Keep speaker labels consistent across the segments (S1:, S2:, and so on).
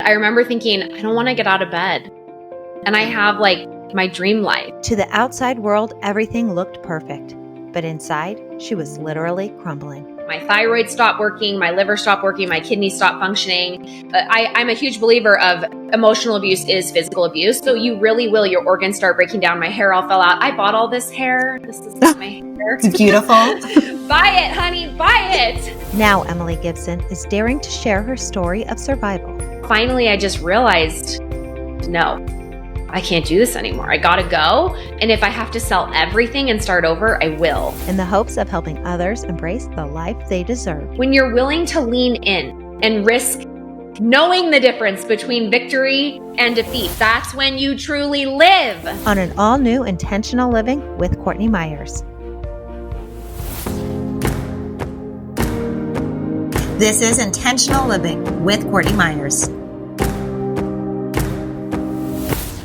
S1: I remember thinking, I don't want to get out of bed. And I have like my dream life.
S2: To the outside world, everything looked perfect. But inside, she was literally crumbling.
S1: My thyroid stopped working, my liver stopped working, my kidneys stopped functioning. I'm a huge believer of emotional abuse is physical abuse. So you really will, your organs start breaking down. My hair all fell out. I bought all this hair. This is my hair.
S3: It's beautiful.
S1: Buy it, honey, buy it.
S2: Now Emily Gibson is daring to share her story of survival.
S1: Finally, I just realized, no, I can't do this anymore. I gotta go. And if I have to sell everything and start over, I will.
S2: In the hopes of helping others embrace the life they deserve.
S1: When you're willing to lean in and risk knowing the difference between victory and defeat, that's when you truly live.
S2: On an all-new Intentional Living with Courtney Meyers.
S3: This is Intentional Living with Courtney Meyers.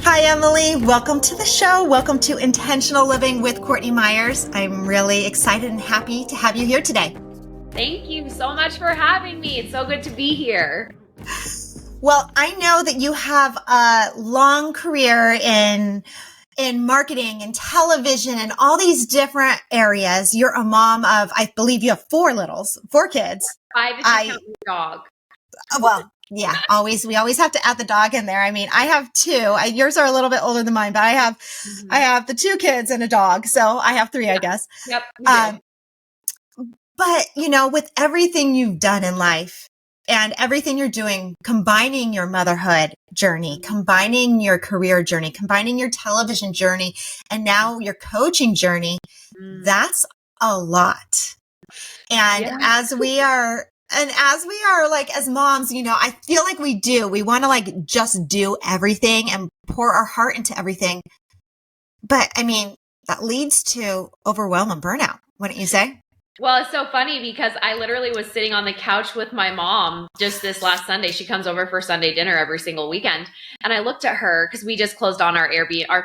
S3: Hi, Emily. Welcome to the show. Welcome to Intentional Living with Courtney Meyers. I'm really excited and happy to have you here today.
S1: Thank you so much for having me. It's so good to be here.
S3: Well, I know that you have a long career in marketing and television and all these different areas. You're a mom of, I believe you have four kids.
S1: 5 if you count the dog.
S3: Well, yeah, we always have to add the dog in there. I mean, I have two. Yours are a little bit older than mine, but I have the 2 kids and a dog, so I have 3, I guess.
S1: Yep.
S3: But with everything you've done in life and everything you're doing, combining your motherhood journey, combining your career journey, combining your television journey, and now your coaching journey, that's a lot. And as we are like, as moms, I feel like we want to like just do everything and pour our heart into everything. But I mean, that leads to overwhelm and burnout, wouldn't you say?
S1: Well, it's so funny because I literally was sitting on the couch with my mom just this last Sunday. She comes over for Sunday dinner every single weekend. And I looked at her because we just closed on our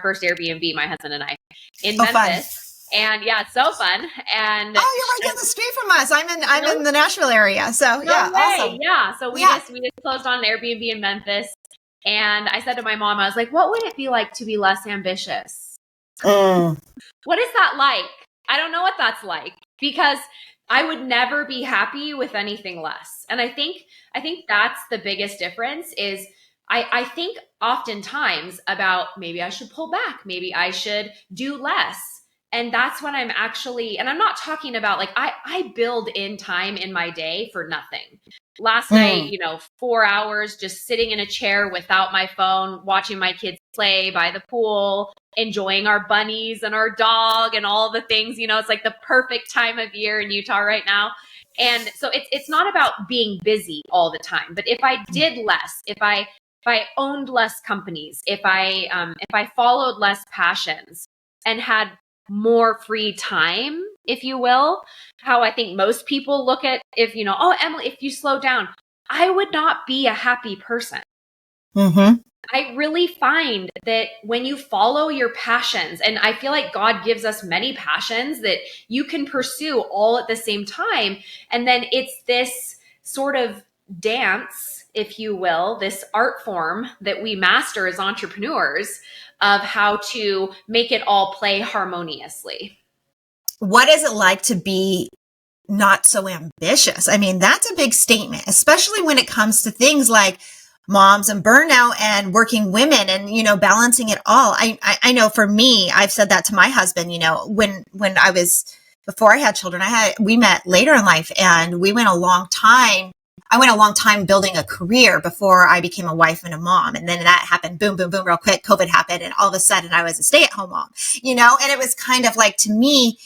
S1: first Airbnb, my husband and I, in Memphis.
S3: Fun.
S1: And yeah, it's so fun. And
S3: you're right down the street from us. I'm in the Nashville area. So awesome.
S1: Yeah. So we just closed on an Airbnb in Memphis. And I said to my mom, I was like, what would it be like to be less ambitious? What is that like? I don't know what that's like, because I would never be happy with anything less. And I think that's the biggest difference is I think oftentimes about maybe I should pull back, maybe I should do less. And that's when I'm actually, and I'm not talking about like, I build in time in my day for nothing. Last night, 4 hours just sitting in a chair without my phone, watching my kids play by the pool, enjoying our bunnies and our dog and all the things, it's like the perfect time of year in Utah right now. And so it's not about being busy all the time, but if I did less, if I owned less companies, if I followed less passions and had more free time, if you will, how I think most people look at Emily, if you slow down, I would not be a happy person. I really find that when you follow your passions, and I feel like God gives us many passions that you can pursue all at the same time. And then it's this sort of dance, if you will, this art form that we master as entrepreneurs of how to make it all play harmoniously.
S3: What is it like to be not so ambitious? I mean, that's a big statement, especially when it comes to things like moms and burnout and working women and, balancing it all. I know for me, I've said that to my husband, before I had children, we met later in life and we went a long time. I went a long time building a career before I became a wife and a mom. And then that happened, boom, boom, boom, real quick. COVID happened. And all of a sudden I was a stay-at-home mom, and it was kind of like, to me,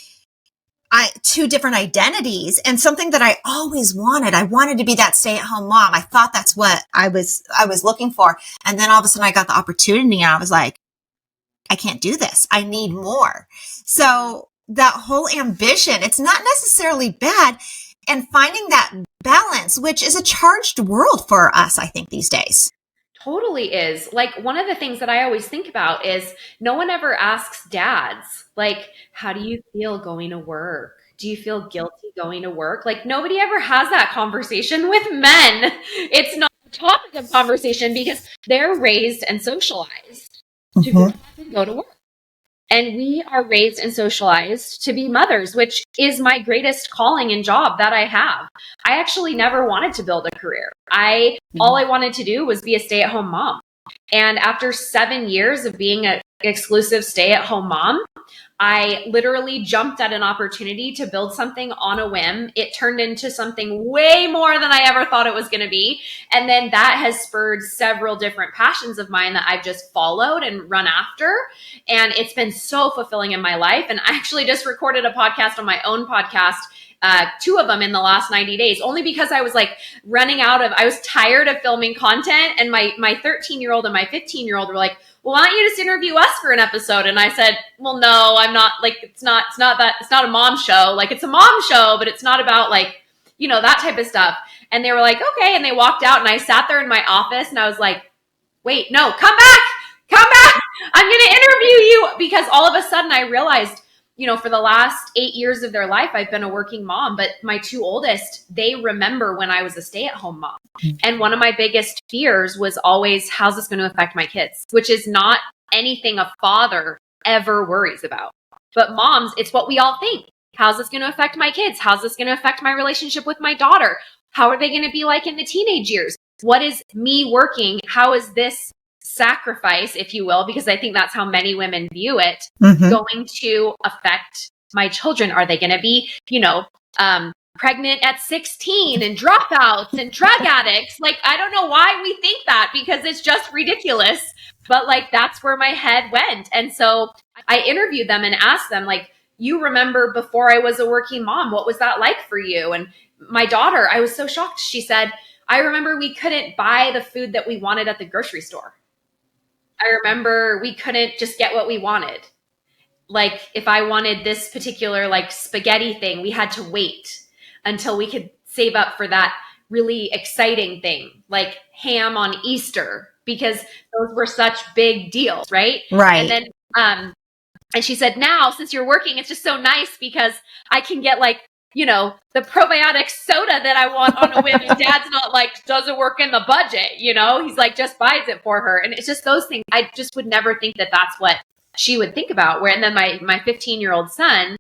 S3: 2 different identities and something that I always wanted. I wanted to be that stay-at-home mom. I thought that's what I was looking for. And then all of a sudden I got the opportunity and I was like, I can't do this. I need more. So that whole ambition, it's not necessarily bad. And finding that balance, which is a charged world for us, I think, these days.
S1: Totally is. Like, one of the things that I always think about is no one ever asks dads, like, how do you feel going to work? Do you feel guilty going to work? Like, nobody ever has that conversation with men. It's not topic of conversation because they're raised and socialized to go to work. And we are raised and socialized to be mothers, which is my greatest calling and job that I have. I actually never wanted to build a career. All I wanted to do was be a stay-at-home mom. And after 7 years of being an exclusive stay-at-home mom, I literally jumped at an opportunity to build something on a whim. It turned into something way more than I ever thought it was going to be. And then that has spurred several different passions of mine that I've just followed and run after. And it's been so fulfilling in my life. And I actually just recorded a podcast on my own podcast, 2 of them in the last 90 days, only because I was like I was tired of filming content. And my 13-year-old and my 15-year-old were like, well, why don't you just interview us for an episode? And I said, well, no, I'm not, like, it's not a mom show. Like, it's a mom show, but it's not about, like, you know, that type of stuff. And they were like, okay. And they walked out, and I sat there in my office and I was like, wait, no, come back. I'm going to interview you. Because all of a sudden I realized, you know, for the last 8 years of their life, I've been a working mom, but my 2 oldest, they remember when I was a stay-at-home mom. And one of my biggest fears was always, how's this going to affect my kids? Which is not anything a father ever worries about. But moms, it's what we all think. How's this going to affect my kids? How's this going to affect my relationship with my daughter? How are they going to be like in the teenage years? What is me working? How is this sacrifice, if you will, because I think that's how many women view it, going to affect my children? Are they going to be, you know, pregnant at 16 and dropouts and drug addicts? Like, I don't know why we think that, because it's just ridiculous. But like, that's where my head went. And so I interviewed them and asked them, like, you remember before I was a working mom, what was that like for you? And my daughter, I was so shocked. She said, I remember we couldn't buy the food that we wanted at the grocery store. I remember we couldn't just get what we wanted. Like, if I wanted this particular like spaghetti thing, we had to wait until we could save up for that really exciting thing, like ham on Easter, because those were such big deals, right?
S3: Right.
S1: And then, and she said, now, since you're working, it's just so nice because I can get like, you know, the probiotic soda that I want on a whim. And Dad's not like, doesn't work in the budget, you know? He's like, just buys it for her. And it's just those things. I just would never think that that's what she would think about. And then my 15-year-old son,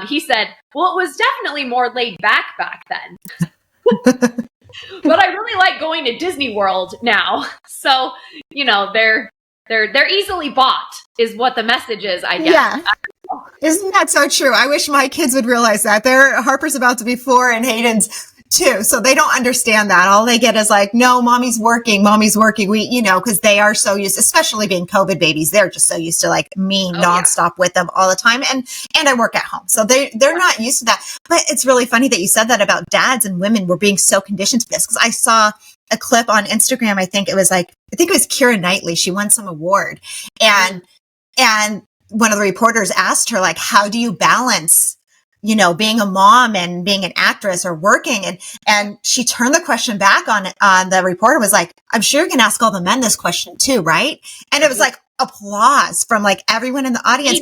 S1: he said, well, it was definitely more laid back then. But I really like going to Disney World now. So, you know, they're easily bought is what the message is, I guess.
S3: Yeah. Isn't that so true? I wish my kids would realize that. Harper's about to be 4 and Hayden's 2. So they don't understand that. All they get is like, no, mommy's working. We, you know, because they are so used, especially being COVID babies. They're just so used to like me nonstop with them all the time. And I work at home. So they're not used to that. But it's really funny that you said that about dads and women were being so conditioned to this, because I saw a clip on Instagram. I think it was Keira Knightley. She won some award, and one of the reporters asked her, like, how do you balance, you know, being a mom and being an actress or working? And she turned the question back on the reporter, was like, I'm sure you can ask all the men this question too, right? And it was like applause from like everyone in the audience.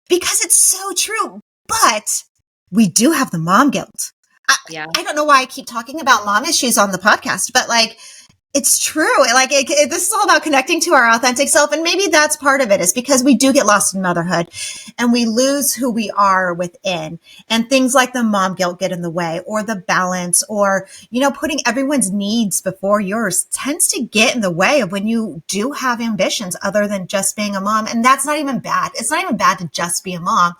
S3: Because it's so true. But we do have the mom guilt. I don't know why I keep talking about mom issues on the podcast, but like, it's true. Like, this is all about connecting to our authentic self. And maybe that's part of it, is because we do get lost in motherhood and we lose who we are within. And things like the mom guilt get in the way, or the balance, or, you know, putting everyone's needs before yours tends to get in the way of when you do have ambitions other than just being a mom. And that's not even bad. It's not even bad to just be a mom,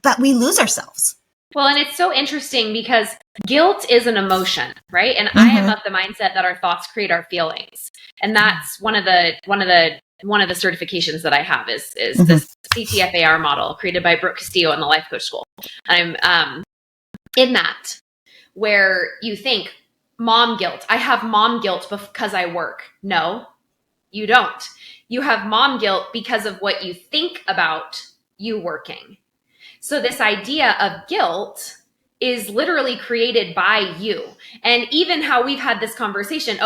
S3: but we lose ourselves.
S1: Well, and it's so interesting because guilt is an emotion, right? And I am of the mindset that our thoughts create our feelings. And that's one of the certifications that I have is this CTFAR model created by Brooke Castillo in the Life Coach School. I'm in that, where you think mom guilt. I have mom guilt because I work. No, you don't. You have mom guilt because of what you think about you working. So this idea of guilt is literally created by you. And even how we've had this conversation,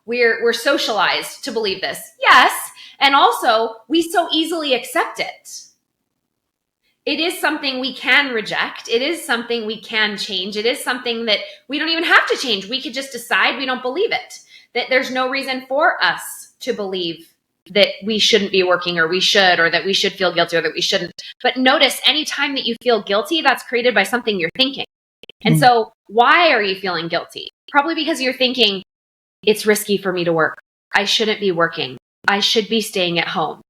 S1: we're socialized to believe this. Yes. And also we so easily accept it. it is something we can reject. It is something we can change. It is something that we don't even have to change. We could just decide we don't believe it, that there's no reason for us to believe that we shouldn't be working, or we should, or that we should feel guilty, or that we shouldn't. But notice, anytime that you feel guilty, that's created by something you're thinking. And so why are you feeling guilty? Probably because you're thinking, it's risky for me to work. I shouldn't be working. I should be staying at home.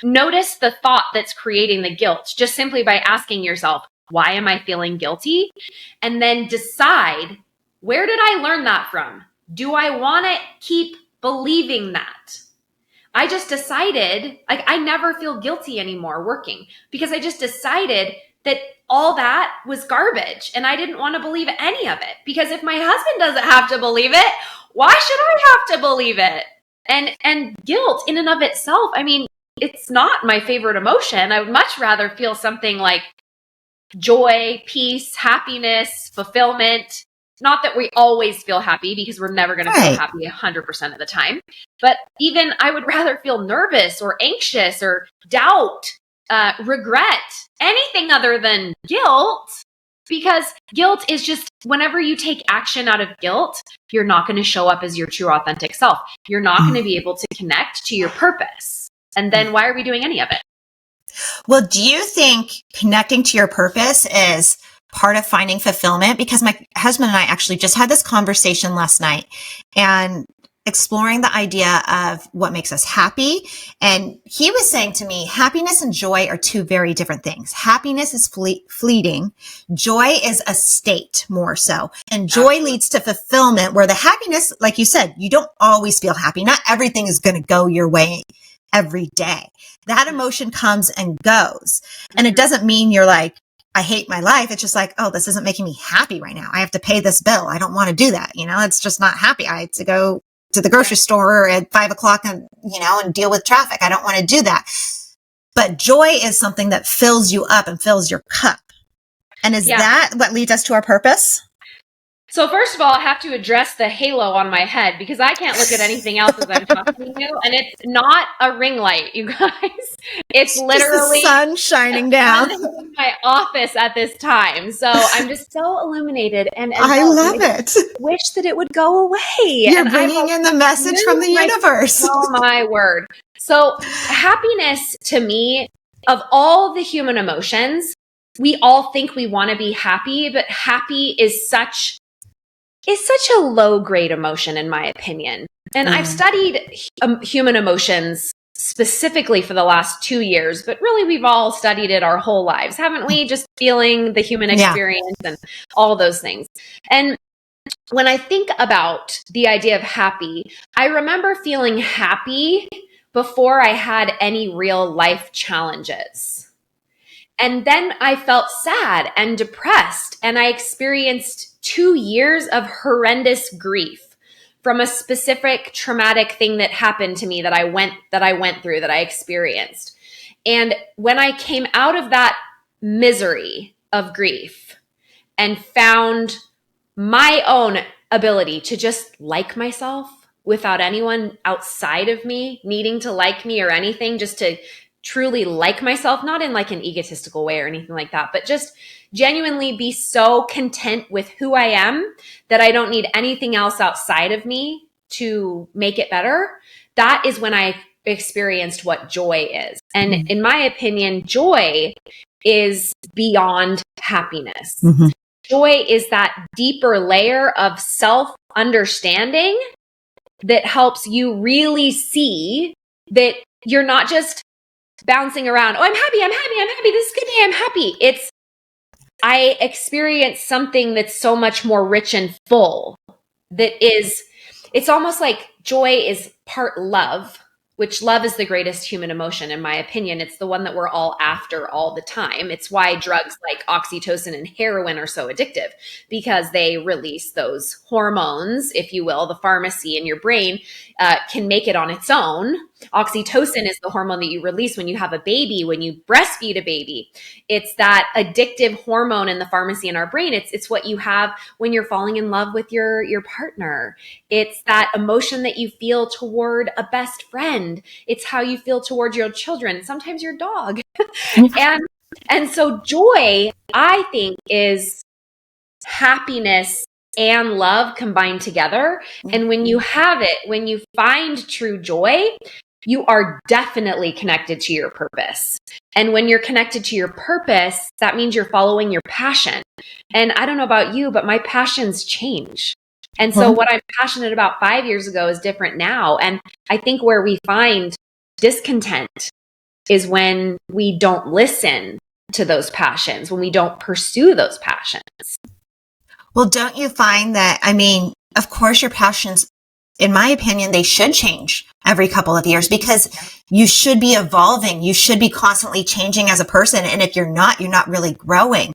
S1: Notice the thought that's creating the guilt, just simply by asking yourself, why am I feeling guilty? And then decide, where did I learn that from? Do I want to keep believing that? I just decided, like, I never feel guilty anymore working, because I just decided that all that was garbage and I didn't want to believe any of it. Because if my husband doesn't have to believe it, why should I have to believe it? And guilt in and of itself, I mean, it's not my favorite emotion. I would much rather feel something like joy, peace, happiness, fulfillment. Not that we always feel happy, because we're never going to feel happy 100% of the time. But even I would rather feel nervous or anxious or doubt, regret, anything other than guilt. Because guilt is just, whenever you take action out of guilt, you're not going to show up as your true authentic self. You're not going to be able to connect to your purpose. And then why are we doing any of it?
S3: Well, do you think connecting to your purpose is part of finding fulfillment? Because my husband and I actually just had this conversation last night, and exploring the idea of what makes us happy. And he was saying to me, happiness and joy are two very different things. Happiness is fleeting. Joy is a state, more so. And joy leads to fulfillment, where the happiness, like you said, you don't always feel happy. Not everything is going to go your way every day. That emotion comes and goes. And it doesn't mean you're like, I hate my life. It's just like, oh, this isn't making me happy right now. I have to pay this bill. I don't want to do that. It's just not happy. I have to go to the grocery store at 5 o'clock and deal with traffic. I don't want to do that. But joy is something that fills you up and fills your cup. And is that what leads us to our purpose?
S1: So first of all, I have to address the halo on my head, because I can't look at anything else as I'm talking to you. And it's not a ring light, you guys. It's literally
S3: just the sun shining down
S1: in my office at this time. So I'm just so illuminated. And
S3: I love it.
S1: Wish that it would go away.
S3: You're bringing in the message from the universe.
S1: Oh my word. So happiness, to me, of all the human emotions, we all think we want to be happy, but happy is such a low grade emotion, in my opinion. And I've studied human emotions specifically for the last 2 years, but really we've all studied it our whole lives, haven't we? Just feeling the human experience and all those things. And when I think about the idea of happy, I remember feeling happy before I had any real life challenges. And then I felt sad and depressed, and I experienced 2 years of horrendous grief from a specific traumatic thing that happened to me that I went through, that I experienced. And when I came out of that misery of grief and found my own ability to just like myself without anyone outside of me needing to like me or anything, just to truly like myself, not in like an egotistical way or anything like that, but just genuinely be so content with who I am that I don't need anything else outside of me to make it better. That is when I experienced what joy is. And in my opinion, joy is beyond happiness. Joy is that deeper layer of self-understanding that helps you really see that you're not just bouncing around. Oh, I'm happy. This is good day. I'm happy. I experience something that's so much more rich and full. It's almost like joy is part love, which love is the greatest human emotion, in my opinion. It's the one that we're all after all the time. It's why drugs like oxytocin and heroin are so addictive, because they release those hormones, if you will. The pharmacy in your brain can make it on its own. Oxytocin is the hormone that you release when you have a baby, when you breastfeed a baby. It's that addictive hormone in the pharmacy in our brain. It's what you have when you're falling in love with your partner. It's that emotion that you feel toward a best friend. It's how you feel towards your children, sometimes your dog. And And so joy, I think, is happiness and love combined together. And when you have it, when you find true joy, you are definitely connected to your purpose. And when you're connected to your purpose, that means you're following your passion. And I don't know about you, but my passions change. And so what I'm passionate about 5 years ago is different now. And I think where we find discontent is when we don't listen to those passions, when we don't pursue those passions.
S3: Well, don't you find that, I mean, of course your passions, in my opinion, they should change every couple of years because you should be evolving. You should be constantly changing as a person. And if you're not really growing.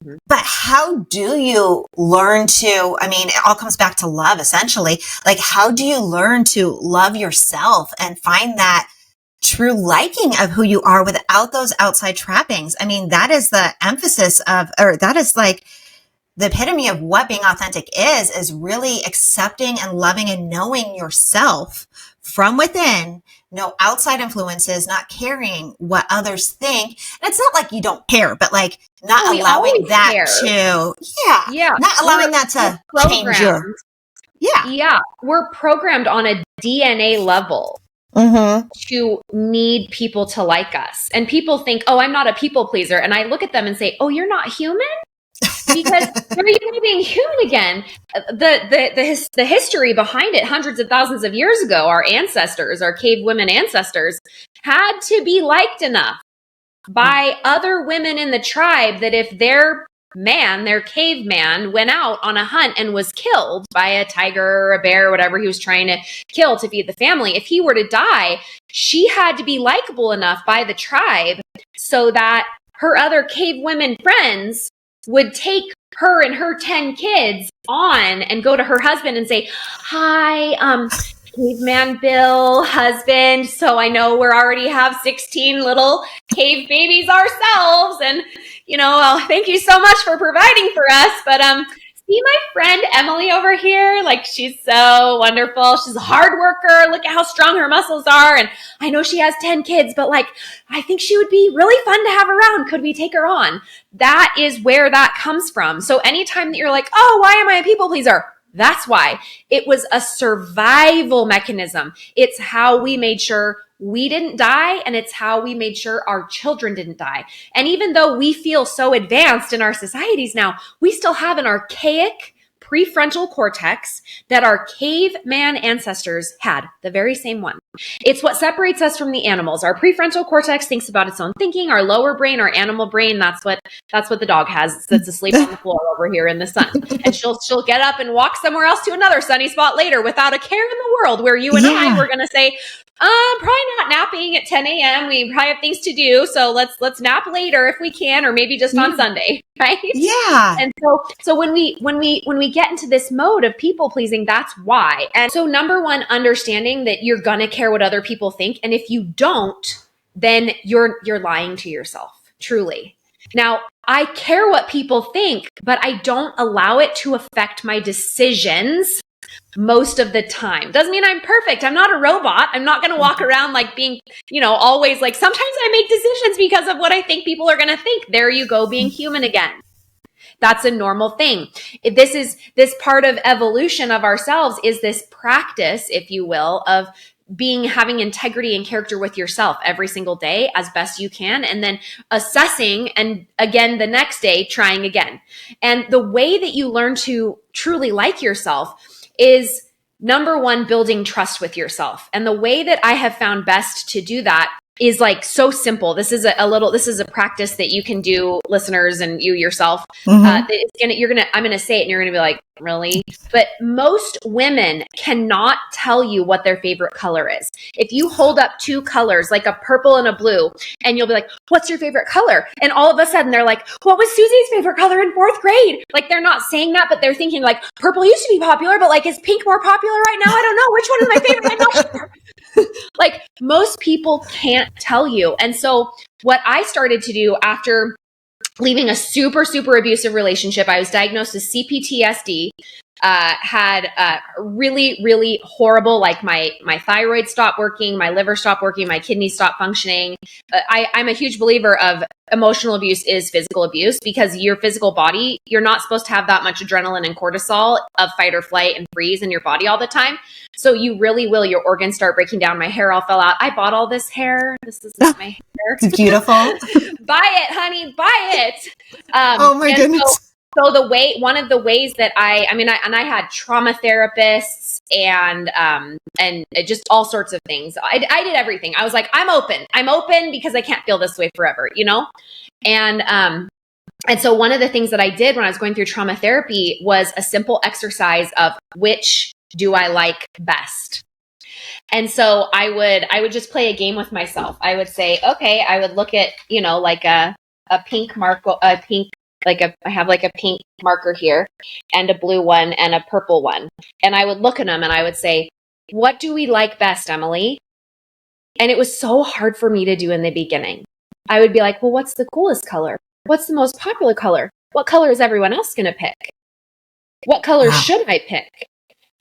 S3: Mm-hmm. But how do you learn to, I mean, it all comes back to love, essentially. Like, how do you learn to love yourself and find that true liking of who you are without those outside trappings? I mean, that is the emphasis of, or that is like, the epitome of what being authentic is really accepting and loving and knowing yourself from within, no outside influences, not caring what others think. And it's not like you don't care, but like not allowing that not allowing that to change your,
S1: we're programmed on a DNA level to need people to like us. And people think, oh, I'm not a people pleaser. And I look at them and say, oh, you're not human? Because where are you going to be human again? The history behind it, hundreds of thousands of years ago, our ancestors, our cave women ancestors, had to be liked enough by other women in the tribe that if their man, their caveman, went out on a hunt and was killed by a tiger or a bear or whatever he was trying to kill to feed the family, if he were to die, she had to be likable enough by the tribe so that her other cave women friends would take her and her 10 kids on and go to her husband and say, hi, caveman Bill, husband. So I know we already have 16 little cave babies ourselves. And, thank you so much for providing for us. But, see my friend Emily over here? Like, she's so wonderful. She's a hard worker. Look at how strong her muscles are. And I know she has 10 kids, but like, I think she would be really fun to have around. Could we take her on? That is where that comes from. So anytime that you're like, oh, why am I a people pleaser? That's why. It was a survival mechanism. It's how we made sure we didn't die, and it's how we made sure our children didn't die. And even though we feel so advanced in our societies now, we still have an archaic prefrontal cortex that our caveman ancestors had, the very same one. It's what separates us from the animals. Our prefrontal cortex thinks about its own thinking. Our lower brain, our animal brain, that's what the dog has that's asleep on the floor over here in the sun. And she'll get up and walk somewhere else to another sunny spot later without a care in the world, where you and I were going to say, probably not napping at 10 a.m. We probably have things to do. So let's nap later if we can, or maybe just on Sunday. Right?
S3: Yeah.
S1: And so when we get into this mode of people pleasing, that's why. And so number one, understanding that you're going to care what other people think. And if you don't, then you're lying to yourself, truly. Now, I care what people think, but I don't allow it to affect my decisions most of the time. Doesn't mean I'm perfect. I'm not a robot. I'm not going to walk around like being, always like, sometimes I make decisions because of what I think people are going to think. There you go, being human again. That's a normal thing. This part of evolution of ourselves is this practice, if you will, of having integrity and character with yourself every single day as best you can, and then assessing, and again the next day trying again. And the way that you learn to truly like yourself is, number one, building trust with yourself. And the way that I have found best to do that is like so simple. This is a practice that you can do, listeners, and you yourself. I'm going to say it and you're going to be like, really? But most women cannot tell you what their favorite color is. If you hold up two colors, like a purple and a blue, and you'll be like, what's your favorite color? And all of a sudden they're like, what was Susie's favorite color in 4th grade? Like, they're not saying that, but they're thinking like, purple used to be popular, but like, is pink more popular right now? I don't know. Which one is my favorite? I'm not sure. Like, most people can't tell you. And so what I started to do after leaving a super, super abusive relationship, I was diagnosed with CPTSD. had really, really horrible, like my thyroid stopped working, my liver stopped working, my kidneys stopped functioning. I'm a huge believer of emotional abuse is physical abuse, because your physical body, you're not supposed to have that much adrenaline and cortisol of fight or flight and freeze in your body all the time. So you really will, your organs start breaking down. My hair all fell out. I bought all this hair. This is my hair.
S3: It's beautiful.
S1: Buy it, honey, buy it.
S3: Oh my goodness.
S1: So one of the ways that I had trauma therapists and just all sorts of things. I did everything. I was like, I'm open because I can't feel this way forever, you know? And so one of the things that I did when I was going through trauma therapy was a simple exercise of which do I like best? And so I would just play a game with myself. I would say, okay, I would look at, you know, like a pink marker, I have like a pink marker here and a blue one and a purple one. And I would look at them and I would say, what do we like best, Emily? And it was so hard for me to do in the beginning. I would be like, well, what's the coolest color? What's the most popular color? What color is everyone else going to pick? What color should I pick?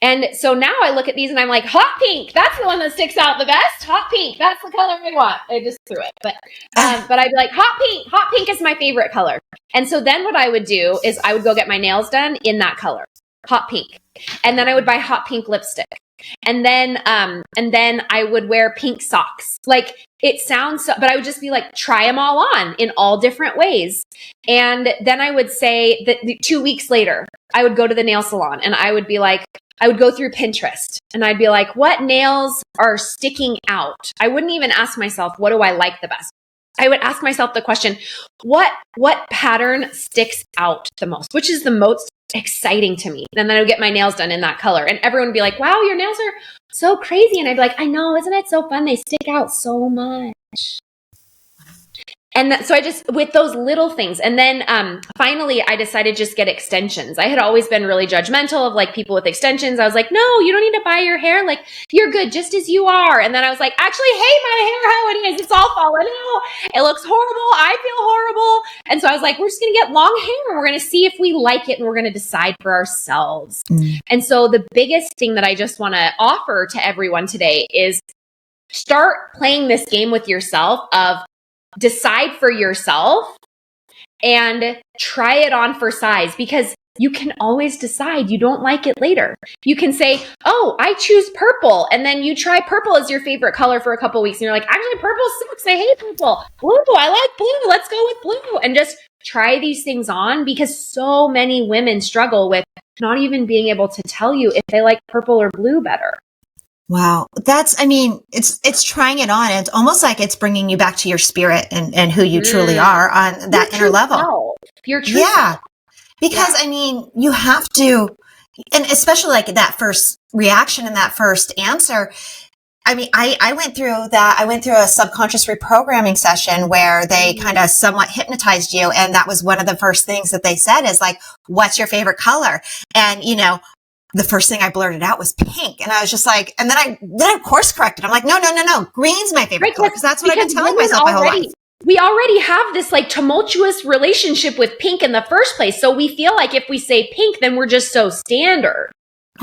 S1: And so now I look at these and I'm like, hot pink, that's the one that sticks out the best. Hot pink, that's the color I want. I just threw it. But I'd be like, hot pink is my favorite color. And so then what I would do is I would go get my nails done in that color, hot pink. And then I would buy hot pink lipstick. And then I would wear pink socks. Like, it sounds so, but I would just be like, try them all on in all different ways. And then I would say that 2 weeks later, I would go to the nail salon and I would be like, I would go through Pinterest and I'd be like, what nails are sticking out? I wouldn't even ask myself, what do I like the best? I would ask myself the question, what pattern sticks out the most? Which is the most exciting to me? And then I would get my nails done in that color. And everyone would be like, wow, your nails are so crazy. And I'd be like, I know, isn't it so fun? They stick out so much. And so I just, with those little things. And then finally, I decided just get extensions. I had always been really judgmental of like people with extensions. I was like, no, you don't need to buy your hair. Like, you're good just as you are. And then I was like, actually, hate my hair how it is. It's all falling out. It looks horrible. I feel horrible. And so I was like, we're just going to get long hair and we're going to see if we like it and we're going to decide for ourselves. And so the biggest thing that I just want to offer to everyone today is start playing this game with yourself of decide for yourself and try it on for size, because you can always decide you don't like it later. You can say, oh, I choose purple. And then you try purple as your favorite color for a couple of weeks. And you're like, actually, purple sucks. I hate purple. Blue, I like blue. Let's go with blue. And just try these things on, because so many women struggle with not even being able to tell you if they like purple or blue better.
S3: Wow. It's trying it on. It's almost like it's bringing you back to your spirit and who you truly are on that inner level.
S1: Your true self.
S3: Because you have to, and especially like that first reaction and that first answer. I went through that. I went through a subconscious reprogramming session where they kind of somewhat hypnotized you. And that was one of the first things that they said is like, what's your favorite color? And, the first thing I blurted out was pink. And I was just like, and then I course corrected. I'm like, no. Green's my favorite color, because that's what I've been telling myself my whole life.
S1: We already have this like tumultuous relationship with pink in the first place. So we feel like if we say pink, then we're just so standard.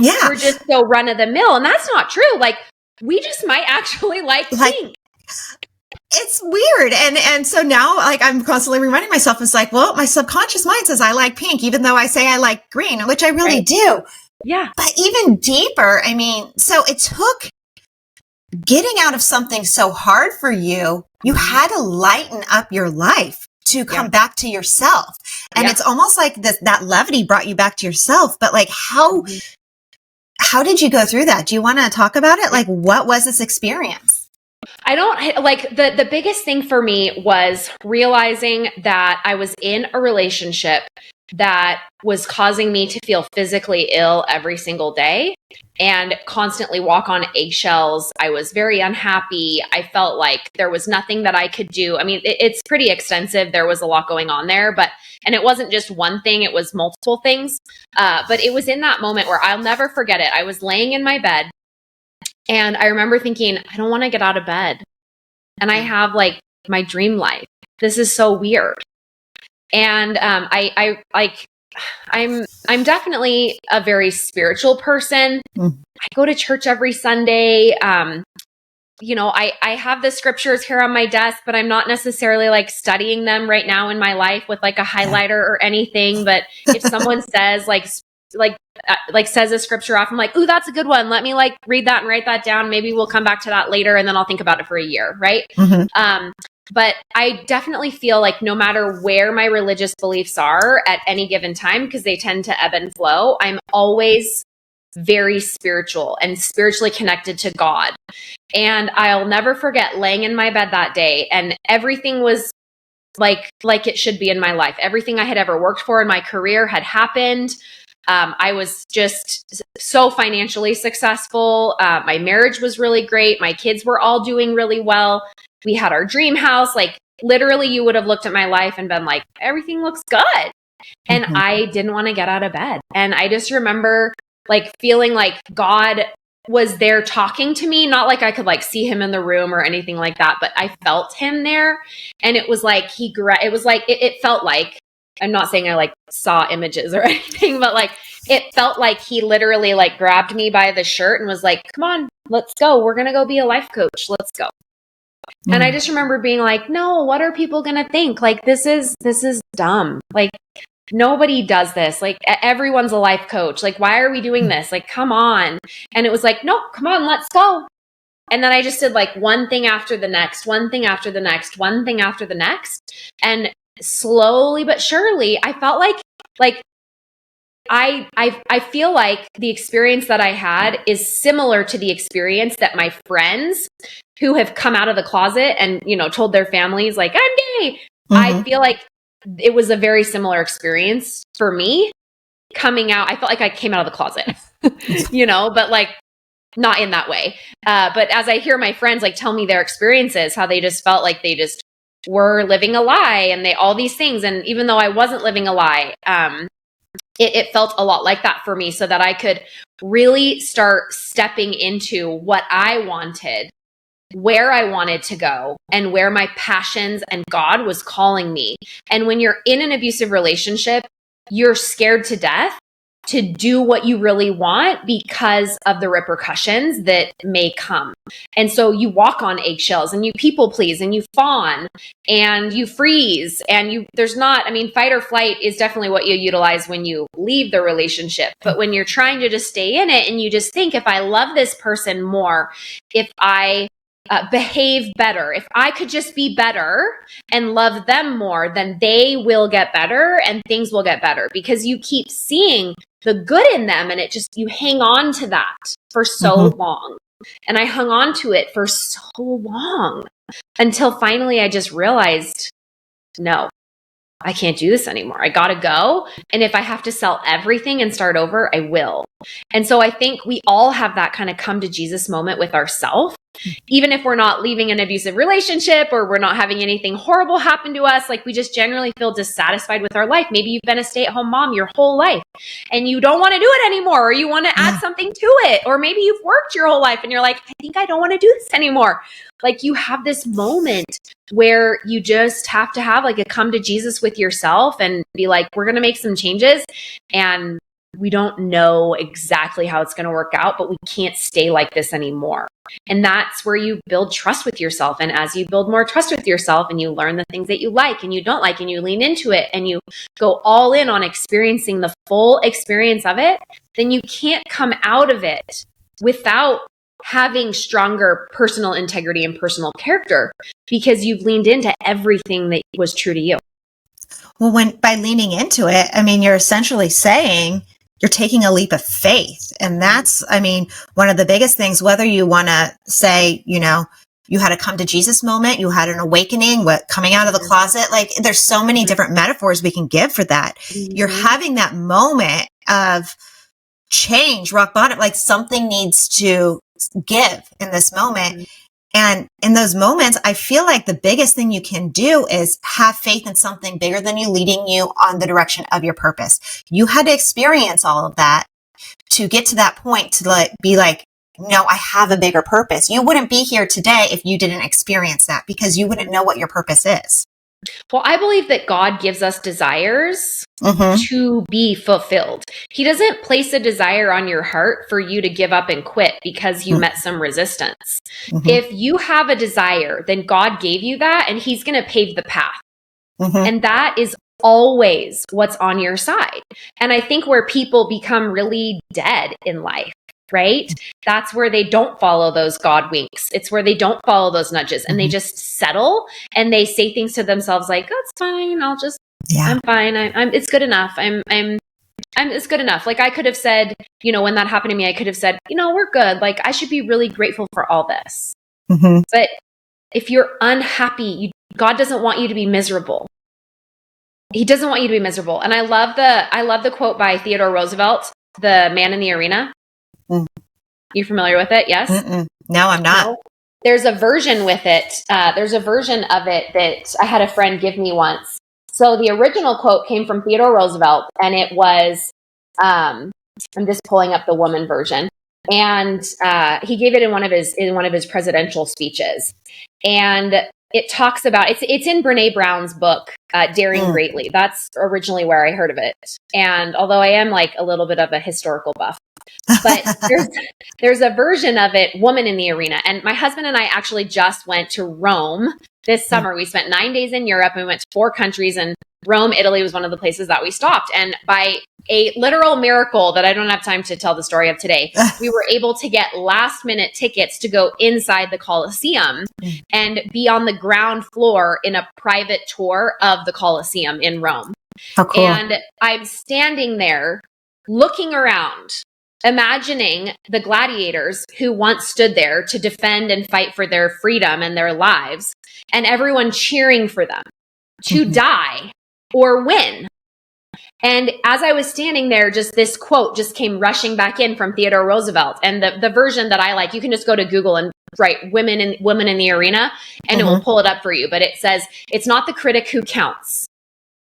S1: Yeah. We're just so run of the mill. And that's not true. Like, we just might actually like pink.
S3: It's weird. And so now, like, I'm constantly reminding myself, it's like, well, my subconscious mind says I like pink, even though I say I like green, which I really do.
S1: Yeah.
S3: But even deeper, so it took getting out of something so hard for you. You had to lighten up your life to come back to yourself. And it's almost like that levity brought you back to yourself. But like, how did you go through that? Do you want to talk about it? Like, what was this experience?
S1: I don't like the biggest thing for me was realizing that I was in a relationship that was causing me to feel physically ill every single day and constantly walk on eggshells. I was very unhappy. I felt like there was nothing that I could do. It's pretty extensive. There was a lot going on there, and it wasn't just one thing, it was multiple things. But it was in that moment where I'll never forget it. I was laying in my bed and I remember thinking, I don't want to get out of bed. And I have like my dream life. This is so weird. And I'm I'm definitely a very spiritual person.
S3: Mm.
S1: I go to church every Sunday. I have the scriptures here on my desk, but I'm not necessarily like studying them right now in my life with like a highlighter or anything. But if someone says says a scripture off, I'm like, ooh, that's a good one. Let me like read that and write that down. Maybe we'll come back to that later and then I'll think about it for a year. Right.
S3: Mm-hmm.
S1: But I definitely feel like no matter where my religious beliefs are at any given time, because they tend to ebb and flow, I'm always very spiritual and spiritually connected to God. And I'll never forget laying in my bed that day and everything was like it should be in my life. Everything I had ever worked for in my career had happened. I was just so financially successful. My marriage was really great. My kids were all doing really well. We had our dream house. Like literally you would have looked at my life and been like, everything looks good. And I didn't want to get out of bed. And I just remember like feeling like God was there talking to me, not like I could like see him in the room or anything like that, but I felt him there. And it was like, it felt like, I'm not saying I like saw images or anything, but like, it felt like he literally like grabbed me by the shirt and was like, come on, let's go. We're going to go be a life coach. Let's go. And I just remember being like, no, what are people going to think? Like, this is dumb. Like, nobody does this. Like, everyone's a life coach. Like, why are we doing this? Like, come on. And it was like, no, come on, let's go. And then I just did like one thing after the next, one thing after the next, one thing after the next. And slowly but surely, I felt like I feel like the experience that I had is similar to the experience that my friends who have come out of the closet and, told their families like, I'm gay. I feel like it was a very similar experience for me coming out. I felt like I came out of the closet, but like not in that way. But as I hear my friends like tell me their experiences, how they just felt like they just were living a lie and all these things. And even though I wasn't living a lie, it felt a lot like that for me, so that I could really start stepping into what I wanted, where I wanted to go, and where my passions and God was calling me. And when you're in an abusive relationship, you're scared to death to do what you really want because of the repercussions that may come. And so you walk on eggshells and you people please and you fawn and you freeze and fight or flight is definitely what you utilize when you leave the relationship. But when you're trying to just stay in it and you just think, if I love this person more, if I behave better, if I could just be better and love them more, then they will get better and things will get better, because you keep seeing the good in them and you hang on to that for so long. And I hung on to it for so long until finally I just realized, no, I can't do this anymore. I gotta go. And if I have to sell everything and start over, I will. And so I think we all have that kind of come to Jesus moment with ourselves. Even if we're not leaving an abusive relationship or we're not having anything horrible happen to us, like we just generally feel dissatisfied with our life. Maybe you've been a stay-at-home mom your whole life and you don't want to do it anymore, or you want to add something to it. Or maybe you've worked your whole life and you're like, I think I don't want to do this anymore. Like you have this moment where you just have to have like a come to Jesus with yourself and be like, we're going to make some changes. And we don't know exactly how it's going to work out, but we can't stay like this anymore. And that's where you build trust with yourself. And as you build more trust with yourself and you learn the things that you like and you don't like, and you lean into it and you go all in on experiencing the full experience of it, then you can't come out of it without having stronger personal integrity and personal character, because you've leaned into everything that was true to you.
S3: Well, by leaning into it, you're essentially saying you're taking a leap of faith. And that's, one of the biggest things, whether you want to say, you had a come to Jesus moment, you had an awakening, coming out of the closet, like there's so many different metaphors we can give for that. You're having that moment of change, rock bottom, like something needs to give in this moment. And in those moments, I feel like the biggest thing you can do is have faith in something bigger than you, leading you on the direction of your purpose. You had to experience all of that to get to that point to be like, no, I have a bigger purpose. You wouldn't be here today if you didn't experience that, because you wouldn't know what your purpose is.
S1: Well, I believe that God gives us desires to be fulfilled. He doesn't place a desire on your heart for you to give up and quit because you met some resistance. If you have a desire, then God gave you that and he's going to pave the path. And that is always what's on your side. And I think where people become really dead in life, right? That's where they don't follow those God winks. It's where they don't follow those nudges and they just settle and they say things to themselves like, "That's fine. I'm fine. it's good enough. It's good enough." Like I could have said, when that happened to me, I could have said, "We're good. Like I should be really grateful for all this." But if you're unhappy, God doesn't want you to be miserable. He doesn't want you to be miserable. And I love the quote by Theodore Roosevelt, The Man in the Arena. You familiar with it? Yes?
S3: No, I'm not.
S1: No? There's a version with it. There's a version of it that I had a friend give me once. So the original quote came from Theodore Roosevelt, and it was, I'm just pulling up the woman version. And he gave it in one of his presidential speeches. And it talks about, it's in Brene Brown's book, Daring Greatly. That's originally where I heard of it. And although I am like a little bit of a historical buff, but there's a version of it, Woman in the Arena. And my husband and I actually just went to Rome this summer. We spent 9 days in Europe and we went to 4 countries, and Rome, Italy was one of the places that we stopped. And by a literal miracle that I don't have time to tell the story of today, we were able to get last minute tickets to go inside the Colosseum and be on the ground floor in a private tour of the Colosseum in Rome.
S3: How cool.
S1: And I'm standing there looking around, imagining the gladiators who once stood there to defend and fight for their freedom and their lives, and everyone cheering for them to die or win. And as I was standing there, just this quote just came rushing back in from Theodore Roosevelt. And the version that I like, you can just go to Google and write women in the arena, and it will pull it up for you. But it says, "It's not the critic who counts.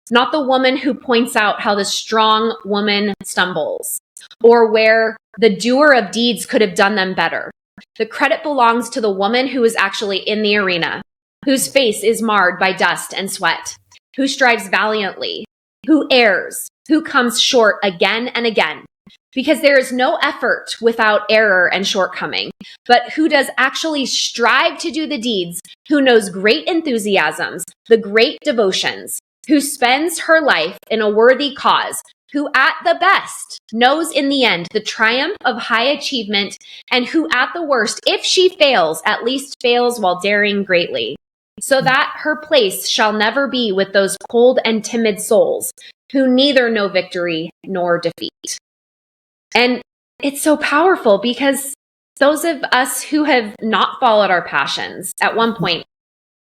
S1: It's not the woman who points out how the strong woman stumbles, or where the doer of deeds could have done them better. The credit belongs to the woman who is actually in the arena, whose face is marred by dust and sweat, who strives valiantly, who errs, who comes short again and again. Because there is no effort without error and shortcoming, but who does actually strive to do the deeds, who knows great enthusiasms, the great devotions, who spends her life in a worthy cause, who at the best knows in the end the triumph of high achievement, and who at the worst, if she fails, at least fails while daring greatly, so that her place shall never be with those cold and timid souls who neither know victory nor defeat." And it's so powerful because those of us who have not followed our passions at one point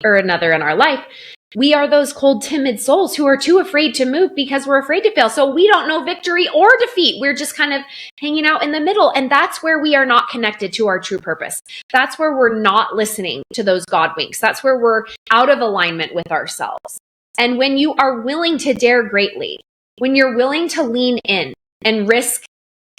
S1: or another in our life, we are those cold, timid souls who are too afraid to move because we're afraid to fail. So we don't know victory or defeat. We're just kind of hanging out in the middle. And that's where we are not connected to our true purpose. That's where we're not listening to those God winks. That's where we're out of alignment with ourselves. And when you are willing to dare greatly, when you're willing to lean in and risk